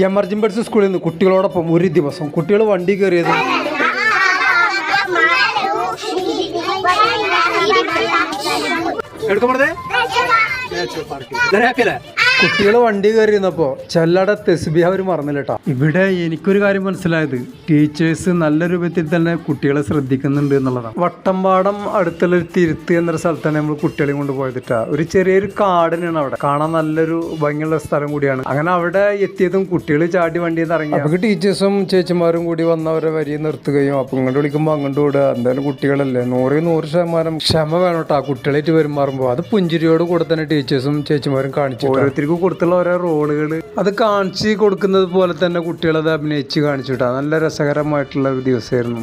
Emergency സ്കൂളിൽ നിന്ന് കുട്ടികളോടൊപ്പം ഒരു ദിവസം കുട്ടികൾ വണ്ടി കയറിയത് കുട്ടികൾ വണ്ടി കയറിയിരുന്നപ്പോ ചെല്ലട തെസ്ബിഹ അവർ മറന്നില്ല കേട്ടോ. ഇവിടെ എനിക്കൊരു കാര്യം മനസ്സിലായത് ടീച്ചേഴ്സ് നല്ല രൂപത്തിൽ തന്നെ കുട്ടികളെ ശ്രദ്ധിക്കുന്നുണ്ട് എന്നുള്ളതാണ്. വട്ടമ്പാടം അടുത്തുള്ള ഒരു തിരുത്ത് എന്നൊരു സ്ഥലത്താണ് നമ്മൾ കുട്ടികളെയും കൊണ്ട് പോയതിട്ടാ. ഒരു ചെറിയൊരു കാടിനാണ് അവിടെ, കാണാൻ നല്ലൊരു ഭംഗിയുള്ള സ്ഥലം കൂടിയാണ്. അങ്ങനെ അവിടെ എത്തിയതും കുട്ടികൾ ചാടി വണ്ടിയിൽ നിന്ന് ഇറങ്ങി. അപ്പൊ ടീച്ചേഴ്സും ചേച്ചിമാരും കൂടി വന്നവരെ വരി നിർത്തുകയും അപ്പൊ ഇങ്ങോട്ട് വിളിക്കുമ്പോൾ അങ്ങോട്ട് വിടുക. എന്തായാലും കുട്ടികളല്ലേ, 100% ക്ഷമ വേണം കേട്ടോ കുട്ടികളായിട്ട് പെരുമാറുമ്പോൾ. അത് പുഞ്ചിരിയോട് കൂടെ തന്നെ ടീച്ചേഴ്സും ചേച്ചിമാരും കാണിച്ചു. ഓരോരുത്തർക്കും കൊടുത്തുള്ള ഓരോ റോളുകൾ അത് കാണിച്ച് കൊടുക്കുന്നത് പോലെ തന്നെ കുട്ടികളത് അഭിനയിച്ച് കാണിച്ചു കേട്ടോ. നല്ല രസകരമായിട്ടുള്ള ഒരു ദിവസമായിരുന്നു.